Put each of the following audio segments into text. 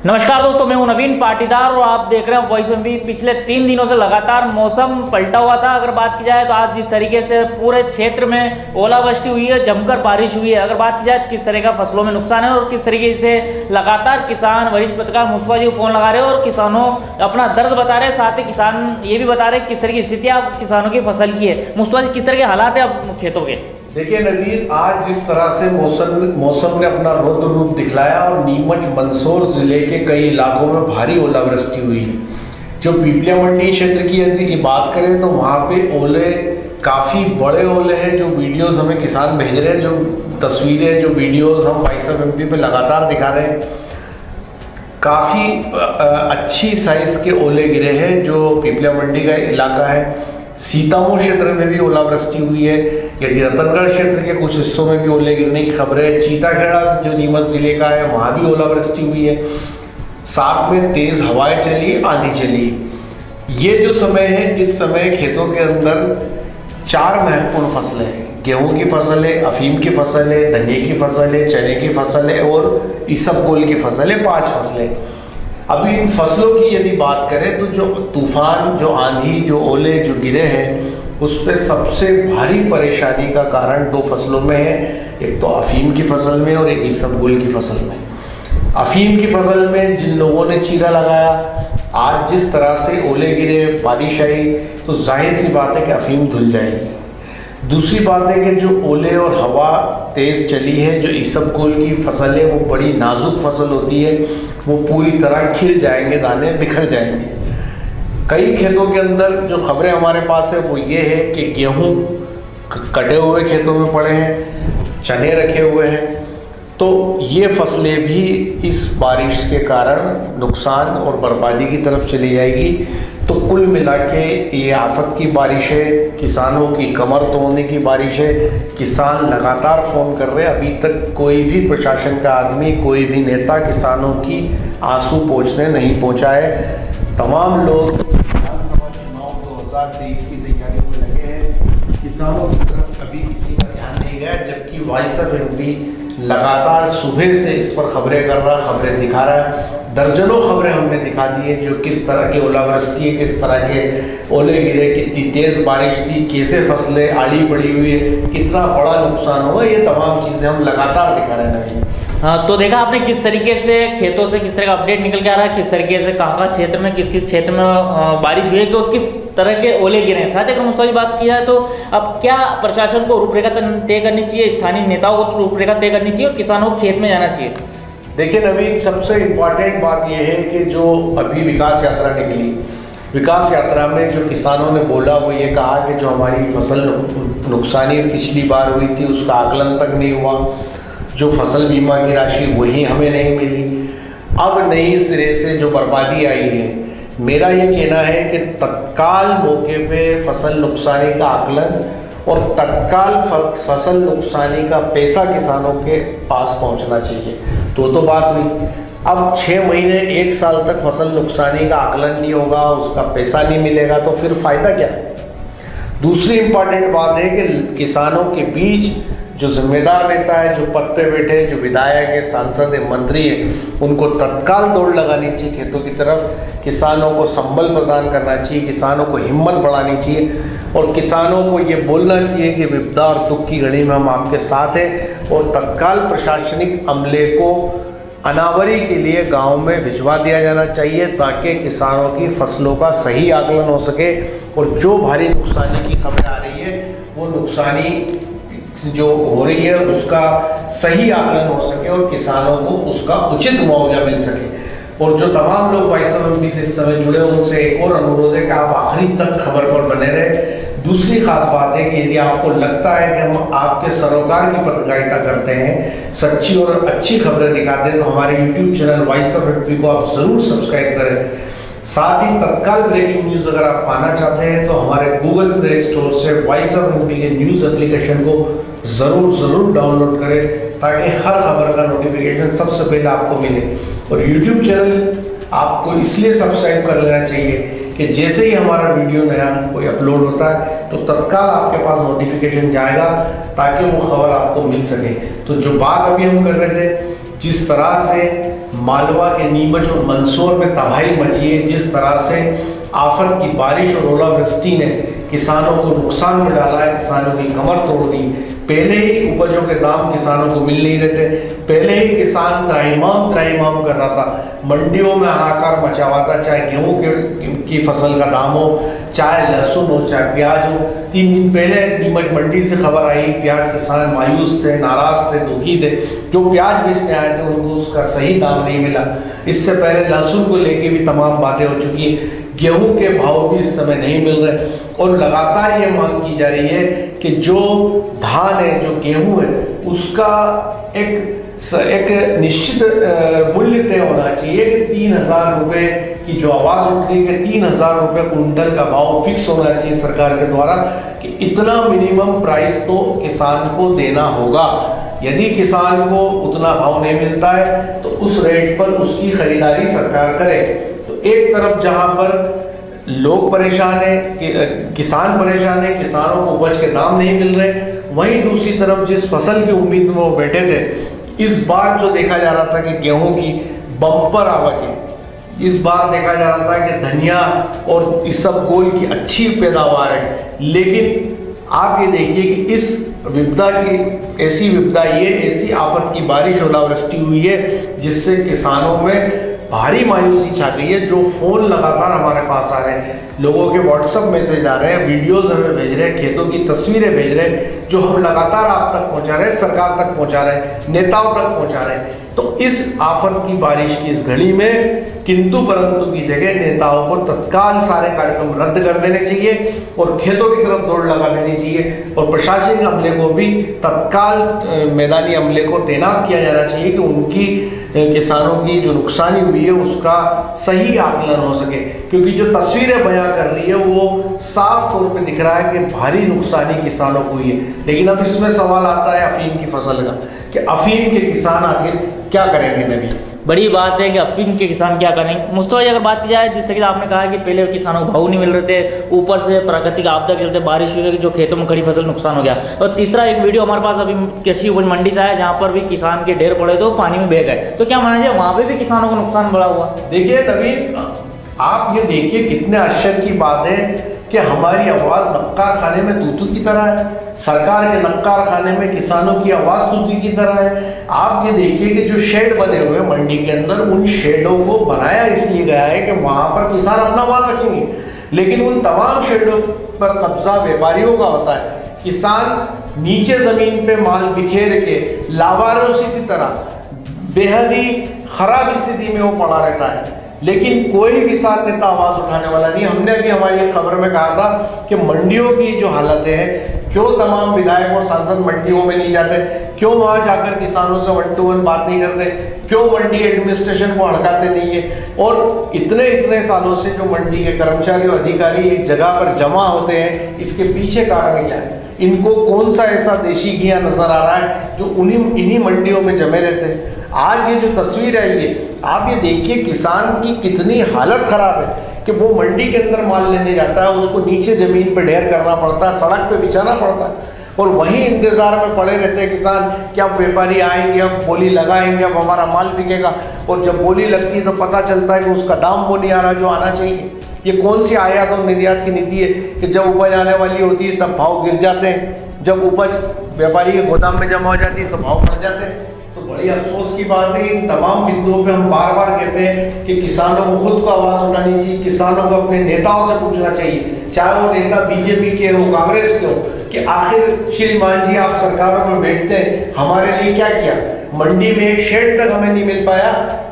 नमस्कार दोस्तों, मैं हूं नवीन पाटीदार और आप देख रहे हैं वॉइस एमपी। पिछले 3 दिनों से लगातार मौसम पलटा हुआ था। अगर बात की जाए तो आज जिस तरीके से पूरे क्षेत्र में ओलावृष्टि हुई है, जमकर बारिश हुई है। अगर बात की जाए तो किस तरह का फसलों में नुकसान है और किस तरीके से लगातार किसान वरिष्ठ पत्रकार मुस्तफा जी को फोन लगा रहे हैं और किसानों अपना दर्द बता रहे हैं। साथ ही किसान ये भी बता रहे हैं किस तरह की स्थिति किसानों की फसल की है। मुस्तफा जी, किस तरह के हालात है अब खेतों के? देखिए नवीन, आज जिस तरह से मौसम ने अपना रौद्र रूप दिखलाया और नीमच मंदसौर जिले के कई इलाकों में भारी ओलावृष्टि हुई। जो पीपलिया मंडी क्षेत्र की यदि बात करें तो वहाँ पे ओले काफ़ी बड़े ओले हैं। जो वीडियोस हमें किसान भेज रहे हैं, जो तस्वीरें, जो वीडियोस हम वॉइस ऑफ एमपी पे लगातार दिखा रहे हैं, काफ़ी अच्छी साइज़ के ओले गिरे हैं। जो पीपलिया मंडी का इलाका है, सीतामऊ क्षेत्र में भी ओलावृष्टि हुई है। यदि रतनगढ़ क्षेत्र के कुछ हिस्सों में भी ओले गिरने की खबर है। चीताखेड़ा जो नीमच जिले का है, वहाँ भी ओलावृष्टि हुई है। साथ में तेज़ हवाएं चली, आंधी चली। ये जो समय है, इस समय खेतों के अंदर 4 महत्वपूर्ण फसलें हैं। गेहूँ की फसल है, अफीम की फसल है, धनिया की फसल है, चने की फसल है और इसबगोल की फसल है। 5 फसलें। अभी इन फसलों की यदि बात करें तो जो तूफान, जो आंधी, जो ओले जो गिरे हैं, उस पर सबसे भारी परेशानी का कारण 2 फसलों में है। एक तो अफीम की फसल में और एक इसबगोल की फसल में। अफीम की फसल में जिन लोगों ने चीरा लगाया, आज जिस तरह से ओले गिरे, बारिश आई, तो जाहिर सी बात है कि अफीम धुल जाएगी। दूसरी बात है कि जो ओले और हवा तेज़ चली है, जो इसबगोल की फसल है, वो बड़ी नाजुक फसल होती है। वो पूरी तरह खिल जाएंगे, दाने बिखर जाएंगे। कई खेतों के अंदर जो खबरें हमारे पास है वो ये है कि गेहूं कटे हुए खेतों में पड़े हैं, चने रखे हुए हैं। तो ये फसलें भी इस बारिश के कारण नुकसान और बर्बादी की तरफ चली जाएगी। तो कुल मिला के ये आफत की बारिश है, किसानों की कमर तोड़ने की बारिश है। किसान लगातार फ़ोन कर रहे हैं, अभी तक कोई भी प्रशासन का आदमी, कोई भी नेता किसानों की आंसू पोंछने नहीं पहुंचा है। तमाम लोग विधानसभा चुनाव 2023 की तैयारियों में लगे हैं। किसानों की तरफ कभी किसी का ध्यान नहीं गया, जबकि वॉइस ऑफ एमपी लगातार सुबह से इस पर खबरें कर रहा, खबरें दिखा रहा है। दर्जनों खबरें हमने दिखा दी है जो किस तरह की ओलावृष्टि है, किस तरह के ओले गिरे, कितनी तेज़ बारिश थी, कैसे फसलें आड़ी पड़ी हुई है, कितना बड़ा नुकसान हुआ। ये तमाम चीज़ें हम लगातार दिखा रहे हैं नवीन। हाँ, तो देखा आपने किस तरीके से खेतों से किस तरह का अपडेट निकल के आ रहा है, किस तरीके से कहाँ क्षेत्र में किस क्षेत्र में बारिश हुई है, तो किस तरह के ओले गिरे हैं। साथ ही अगर मुस्तफा जी बात की जाए तो अब क्या प्रशासन को रूपरेखा तय करनी चाहिए, स्थानीय नेताओं को रूपरेखा तय करनी चाहिए और किसानों को खेत में जाना चाहिए? देखिए नवीन, सबसे इम्पॉर्टेंट बात यह है कि जो अभी विकास यात्रा निकली, विकास यात्रा में जो किसानों ने बोला वो ये कहा कि जो हमारी फसल नुकसानी पिछली बार हुई थी उसका आकलन तक नहीं हुआ, जो फसल बीमा की राशि वही हमें नहीं मिली। अब नई सिरे से जो बर्बादी आई है, मेरा ये कहना है कि तत्काल मौके पे फसल नुकसानी का आकलन और तत्काल फसल नुकसानी का पैसा किसानों के पास पहुंचना चाहिए। तो बात हुई। अब 6 महीने 1 साल तक फसल नुकसानी का आकलन नहीं होगा, उसका पैसा नहीं मिलेगा, तो फिर फ़ायदा क्या? दूसरी इम्पॉर्टेंट बात है कि किसानों के बीच जो जिम्मेदार नेता है, जो पद पे बैठे हैं, जो विधायक है, सांसद है, मंत्री है, उनको तत्काल दौड़ लगानी चाहिए खेतों की तरफ। किसानों को संबल प्रदान करना चाहिए, किसानों को हिम्मत बढ़ानी चाहिए और किसानों को ये बोलना चाहिए कि विपदा और दुख की घड़ी में हम आपके साथ हैं। और तत्काल प्रशासनिक अमले को अनावरी के लिए गांव में भिजवा दिया जाना चाहिए ताकि किसानों की फसलों का सही आकलन हो सके और जो भारी नुकसानी की खबर आ रही है वो नुकसानी जो हो रही है उसका सही आकलन हो सके और किसानों को उसका उचित मुआवजा मिल सके। और जो तमाम लोग वॉइस ऑफ एमपी से इस समय जुड़े हैं उनसे एक और अनुरोध है कि आप आखिरी तक खबर पर बने रहे। दूसरी खास बात है कि यदि आपको लगता है कि हम आपके सरोकार की पत्रकारिता करते हैं, सच्ची और अच्छी खबरें दिखाते हैं, तो हमारे YouTube channel voice of MP को आप ज़रूर सब्सक्राइब करें। साथ ही तत्काल ब्रेकिंग न्यूज़ अगर आप पाना चाहते हैं तो हमारे गूगल प्ले स्टोर से वॉइस ऑफ एमपी के न्यूज़ एप्लीकेशन को ज़रूर डाउनलोड करें ताकि हर खबर का नोटिफिकेशन सबसे पहले आपको मिले। और यूट्यूब चैनल आपको इसलिए सब्सक्राइब कर लेना चाहिए कि जैसे ही हमारा वीडियो नया कोई अपलोड होता है तो तत्काल आपके पास नोटिफिकेशन जाएगा ताकि वो खबर आपको मिल सके। तो जो बात अभी हम कर रहे थे, जिस तरह से मालवा के नीमच और मंदसौर में तबाही मची है। जिस तरह से आफत की बारिश और ओलावृष्टि ने किसानों को नुकसान में डाला है, किसानों की कमर तोड़ दी। पहले ही उपजों के दाम किसानों को मिल नहीं रहे थे, पहले ही किसान त्राहिमाम कर रहा था, मंडियों में हाहाकार मचा हुआ था, चाहे गेहूँ की फसल का दाम हो, चाहे लहसुन हो, चाहे प्याज हो। 3 दिन पहले नीमच मंडी से खबर आई, प्याज किसान मायूस थे, नाराज थे, दुखी थे। जो प्याज बेचने आए थे उनको उसका सही दाम नहीं मिला। इससे पहले लहसुन को लेके भी तमाम बातें हो चुकी हैं। गेहूं के भाव भी इस समय नहीं मिल रहे और लगातार ये मांग की जा रही है कि जो धान है, जो गेहूं है, उसका एक निश्चित मूल्य तय होना चाहिए कि 3,000 रुपये की जो आवाज़ उठ रही है, 3,000 रुपये कुंटल का भाव फिक्स होना चाहिए सरकार के द्वारा कि इतना मिनिमम प्राइस तो किसान को देना होगा। यदि किसान को उतना भाव नहीं मिलता है तो उस रेट पर उसकी खरीदारी सरकार करे। तो एक तरफ जहाँ पर लोग परेशान हैं, किसान परेशान है, किसानों को उपज के दाम नहीं मिल रहे, वहीं दूसरी तरफ जिस फसल की उम्मीद में वो बैठे थे, इस बार जो देखा जा रहा था कि गेहूं की बम्पर आवक है, इस बार देखा जा रहा था कि धनिया और इसबगोल की अच्छी पैदावार है, लेकिन आप ये देखिए कि इस विपदा की ऐसी आफत की बारिश ओलावृष्टि हुई है जिससे किसानों में भारी मायूसी छा गई है। जो फ़ोन लगातार हमारे पास आ रहे हैं, लोगों के व्हाट्सएप मैसेज आ रहे हैं, वीडियोज़ हमें भेज रहे हैं, खेतों की तस्वीरें भेज रहे हैं, जो हम लगातार आप तक पहुंचा रहे हैं, सरकार तक पहुंचा रहे हैं, नेताओं तक पहुंचा रहे हैं। तो इस आफत की बारिश की इस घड़ी में किंतु परंतु की जगह नेताओं को तत्काल सारे कार्यक्रम रद्द कर देने चाहिए और खेतों की तरफ दौड़ लगा देनी चाहिए और प्रशासनिक अमले को भी तत्काल मैदानी अमले को तैनात किया जाना चाहिए कि उनकी किसानों की जो नुकसानी हुई है उसका सही आकलन हो सके। क्योंकि जो तस्वीरें बयां कर रही है वो साफ तौर पे दिख रहा है कि भारी नुकसानी किसानों को हुई है। लेकिन अब इसमें सवाल आता है अफीम की फसल का कि अफीम के किसान आखिर क्या करेंगे। नबी, बड़ी बात है कि अफीम के किसान क्या करेंगे। मुस्तफा जी, अगर बात की जाए जिस तरीके से आपने कहा कि पहले किसानों को भाव नहीं मिल रहे थे, ऊपर से प्राकृतिक आपदा के चलते बारिश हुई, जो खेतों में खड़ी फसल नुकसान हो गया, और तीसरा एक वीडियो हमारे पास अभी कृषि उपज मंडी से आया जहाँ पर भी किसान के ढेर पड़े तो पानी में बह गए। तो क्या माना जाए वहाँ पर भी किसानों को नुकसान बड़ा हुआ? देखिए नवीन, आप ये देखिए कितने आश्चर्य की बात है कि हमारी आवाज़ नक्कार खाने में तूतू की तरह है, सरकार के नक्कार खाने में किसानों की आवाज़ तूतू की तरह है। आप ये देखिए कि जो शेड बने हुए मंडी के अंदर, उन शेडों को बनाया इसलिए गया है कि वहाँ पर किसान अपना माल रखेंगे, लेकिन उन तमाम शेडों पर कब्जा व्यापारियों का होता है। किसान नीचे ज़मीन पे माल बिखेर के लावारिसी की तरह बेहद ही ख़राब स्थिति में वो पड़ा रहता है, लेकिन कोई किसान नेता आवाज़ उठाने वाला नहीं। हमने अभी हमारी खबर में कहा था कि मंडियों की जो हालतें हैं, क्यों तमाम विधायक और सांसद मंडियों में नहीं जाते, क्यों वहाँ जाकर किसानों से 1 to 1 बात नहीं करते, क्यों मंडी एडमिनिस्ट्रेशन को हड़काते नहीं है। और इतने सालों से जो मंडी के कर्मचारी और अधिकारी एक जगह पर जमा होते हैं, इसके पीछे कारण क्या है? इनको कौन सा ऐसा देशी घिया नज़र आ रहा है जो इन्हीं मंडियों में जमे रहते हैं? आज ये जो तस्वीर है, ये आप ये देखिए किसान की कितनी हालत ख़राब है कि वो मंडी के अंदर माल लेने जाता है, उसको नीचे ज़मीन पे ढेर करना पड़ता है, सड़क पे बिछाना पड़ता है, और वहीं इंतज़ार में पड़े रहते हैं किसान कि अब व्यापारी आएंगे, अब बोली लगाएंगे, अब हमारा माल बिकेगा। और जब बोली लगती है तो पता चलता है कि उसका दाम वो नहीं आ रहा जो आना चाहिए। ये कौन सी आयात और निर्यात की नीति है कि जब उपज आने वाली होती है तब भाव गिर जाते हैं, जब उपज व्यापारी के गोदाम में जमा हो जाती है तो भाव बढ़ जाते हैं। तो बड़ी अफसोस की बात है, इन तमाम बिंदुओं पे हम बार बार कहते हैं कि किसानों को खुद को आवाज़ उठानी चाहिए, किसानों को अपने नेताओं से पूछना चाहिए, चाहे वो नेता बीजेपी के हो, कांग्रेस के हो, कि आखिर श्रीमान जी आप सरकारों में बैठते हैं, हमारे लिए क्या किया? मंडी में एक शेड तक हमें नहीं मिल पाया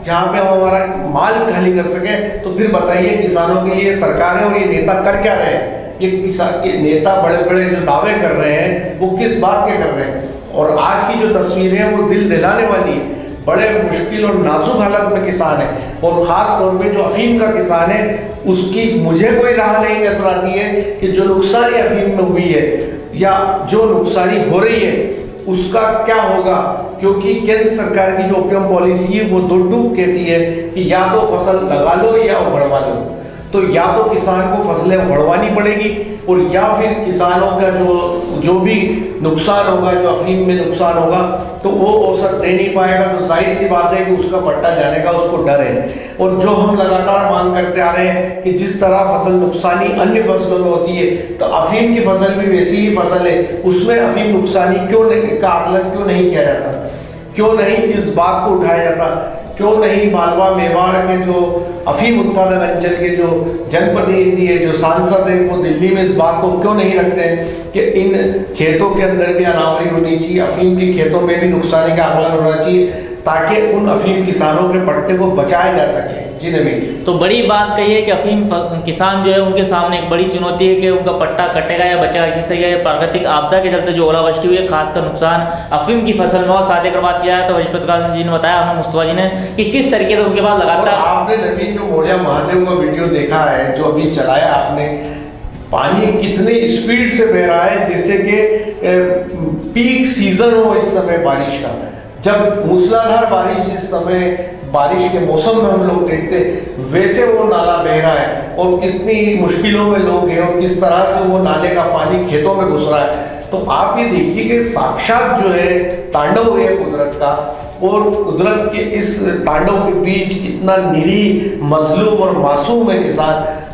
जहाँ पे हम हमारा माल खाली कर सकें। तो फिर बताइए किसानों के लिए सरकारें और ये नेता कर क्या रहे हैं? ये किसान के नेता बड़े बड़े जो दावे कर रहे हैं वो किस बात के कर रहे हैं? और आज की जो तस्वीर है वो दिल दिलाने वाली है। बड़े मुश्किल और नाजुक हालत में किसान है, और ख़ास तौर पे जो अफीम का किसान है उसकी मुझे कोई राह नहीं नजर आती है कि जो नुकसानी अफीम में हुई है या जो नुकसानी हो रही है उसका क्या होगा। क्योंकि केंद्र सरकार की जो ओपियम पॉलिसी है वो दो टूक कहती है कि या तो फसल लगा लो या उगड़वा लो। तो या तो किसान को फसलें उखड़वानी पड़ेगी और या फिर किसानों का जो भी नुकसान होगा, जो अफीम में नुकसान होगा, तो वो औसत दे नहीं पाएगा। तो जाहिर सी बात है कि उसका पट्टा जाने का उसको डर है। और जो हम लगातार मांग करते आ रहे हैं कि जिस तरह फसल नुकसानी अन्य फसलों में होती है, तो अफीम की फसल भी वैसी ही फसल है, उसमें अफीम नुकसानी का आकलन क्यों नहीं किया जाता, क्यों नहीं इस बात को उठाया जाता, क्यों नहीं मालवा मेवाड़ के जो अफीम उत्पादन अंचल के जो जनप्रतिनिधि है, जो सांसद है, वो दिल्ली में इस बात को क्यों नहीं रखते हैं कि इन खेतों के अंदर भी अनावरी होनी चाहिए, अफीम के खेतों में भी नुकसानी का आकलन होना चाहिए, ताकि उन अफीम किसानों के पट्टे को बचाया जा सके। जी नवीन, तो बड़ी बात कही है कि अफीम किसान जो है उनके सामने एक बड़ी चुनौती है कि उनका पट्टा कटेगा या बचेगा। जिस तरीके प्राकृतिक आपदा के चलते जो ओलावृष्टि हुई है, खासकर नुकसान अफीम की फसल में और साथ ही बात किया है तो वरिष्ठ पत्रकार जी ने बताया, हमें मुस्तफा जी ने, कि किस तरीके से उनके पास लगातार। आपने नवीन जो मोर्जा महादेव का वीडियो देखा है, जो अभी चलाया आपने, पानी कितनी स्पीड से बह रहा है, जैसे कि पीक सीजन हो इस समय बारिश का, जब मूसलाधार बारिश इस समय बारिश के मौसम में हम लोग देखते वैसे वो नाला बह रहा है और कितनी मुश्किलों में लोग हैं और किस तरह से वो नाले का पानी खेतों में घुस रहा है। तो आप ये देखिए कि साक्षात जो है तांडव है कुदरत का, और कुदरत के इस तांडव के बीच कितना निरीह, मजलूम और मासूम है किसान।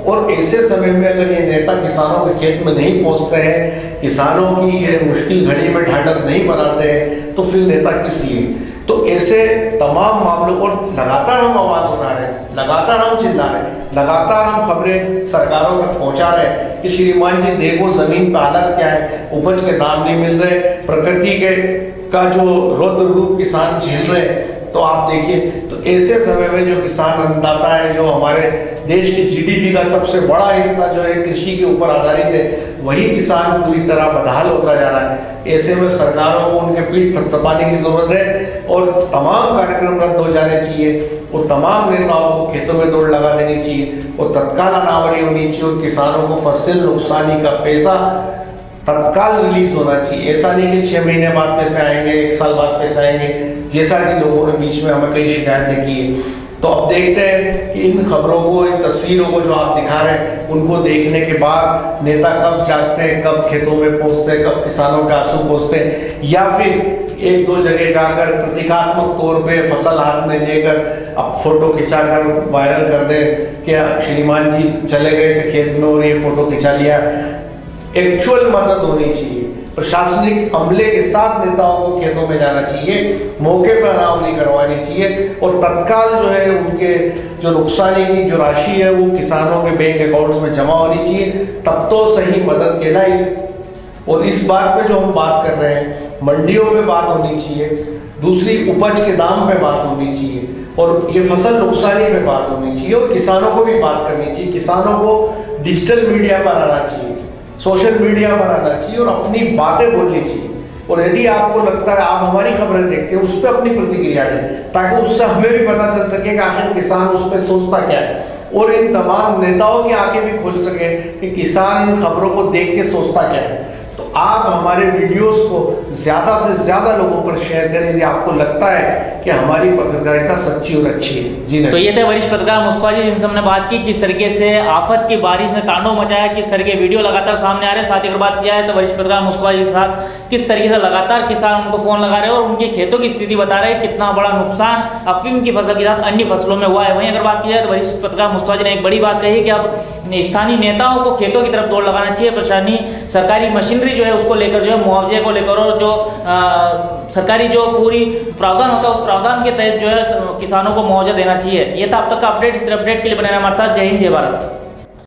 और ऐसे समय में अगर ये नेता किसानों के खेत में नहीं पहुंचते हैं, किसानों की ये मुश्किल घड़ी में ढांढस नहीं बनाते हैं, तो फिर नेता किस लिए। तो ऐसे तमाम मामलों, और लगातार हम आवाज़ उठा रहे हैं, लगातार हम चिल्ला रहे हैं, लगातार हम खबरें सरकारों तक पहुंचा रहे हैं कि श्रीमान जी देखो ज़मीन पर हालत क्या है, उपज के दाम नहीं मिल रहे, प्रकृति का जो रौद्र रूप किसान झेल रहे हैं। तो आप देखिए, तो ऐसे समय में जो किसान अन्नदाता है, जो हमारे देश की जीडीपी का सबसे बड़ा हिस्सा जो है कृषि के ऊपर आधारित है, वही किसान पूरी तरह बदहाल होता जा रहा है। ऐसे में सरकारों को उनके पीठ थपथपाने की जरूरत है और तमाम कार्यक्रम रद्द हो जाने चाहिए और तमाम नेताओं को खेतों में दौड़ लगा देनी चाहिए और तत्काल अनावरी होनी चाहिए और किसानों को फसल नुकसानी का पैसा तत्काल रिलीज होना चाहिए। ऐसा नहीं कि 6 महीने बाद पैसे आएंगे, 1 साल बाद पैसे आएंगे, जैसा कि लोगों ने बीच में हमें कई शिकायतें की है। तो अब देखते हैं कि इन खबरों को, इन तस्वीरों को जो आप दिखा रहे हैं, उनको देखने के बाद नेता कब जागते हैं, कब खेतों में पहुंचते हैं, कब किसानों के आंसू पहुंचते हैं, या फिर 1-2 जगह जाकर प्रतीकात्मक तौर पे फसल हाथ में लेकर अब फोटो खिंचाकर वायरल कर दें कि श्रीमान जी चले गए थे खेत में और ये फोटो खिंचा लिया। एक्चुअल मदद होनी चाहिए, प्रशासनिक अमले के साथ नेताओं को खेतों में जाना चाहिए, मौके पर अनावरी करवानी चाहिए और तत्काल जो है उनके जो नुकसानी की जो राशि है वो किसानों के बैंक अकाउंट्स में जमा होनी चाहिए, तब तो सही मदद कहलाई। और इस बात पे जो हम बात कर रहे हैं, मंडियों में बात होनी चाहिए, दूसरी उपज के दाम पे बात होनी चाहिए और ये फसल नुकसानी पे बात होनी चाहिए और किसानों को भी बात करनी चाहिए। किसानों को डिजिटल मीडिया पर आना चाहिए, सोशल मीडिया पर आना चाहिए और अपनी बातें बोलनी चाहिए। और यदि आपको लगता है, आप हमारी खबरें देखते हैं, उस पर अपनी प्रतिक्रिया दें, ताकि उससे हमें भी पता चल सके कि आखिर किसान उस पर सोचता क्या है और इन तमाम नेताओं की आंखें भी खोल सके कि किसान इन खबरों को देख के सोचता क्या है। तो आप हमारे वीडियोस को ज़्यादा से ज़्यादा लोगों पर शेयर करें यदि आपको लगता है कि हमारी पत्रकारिता सच्ची और अच्छी है। जी तो ये थे वरिष्ठ पत्रकार मुस्तफा जी, जिनसे हमने बात की किस तरीके से आफत की बारिश ने तांडव मचाया, किस तरह के वीडियो लगातार सामने आ रहे हैं। साथ ही अगर बात किया है तो वरिष्ठ पत्रकार मुस्तफा जी के साथ किस तरीके से लगातार किसान उनको फोन लगा रहे हैं और उनके खेतों की स्थिति बता रहे हैं, कितना बड़ा नुकसान अफीम की फसल के साथ अन्य फसलों में हुआ है। वहीं अगर बात की जाए तो वरिष्ठ पत्रकार मुस्तफा जी ने एक बड़ी बात कही कि अब स्थानीय नेताओं को खेतों की तरफ दौड़ लगाना चाहिए, प्रशासनिक सरकारी मशीनरी जो है उसको लेकर, जो है मुआवजे को लेकर और जो सरकारी जो पूरी प्रावधान होता है उस प्रावधान के तहत जो है किसानों को मुआवजा देना चाहिए। ये था अब तक का अपडेट। इस तरह अपडेट के लिए बने रहना हमारे साथ। जय हिंद, जय भारत।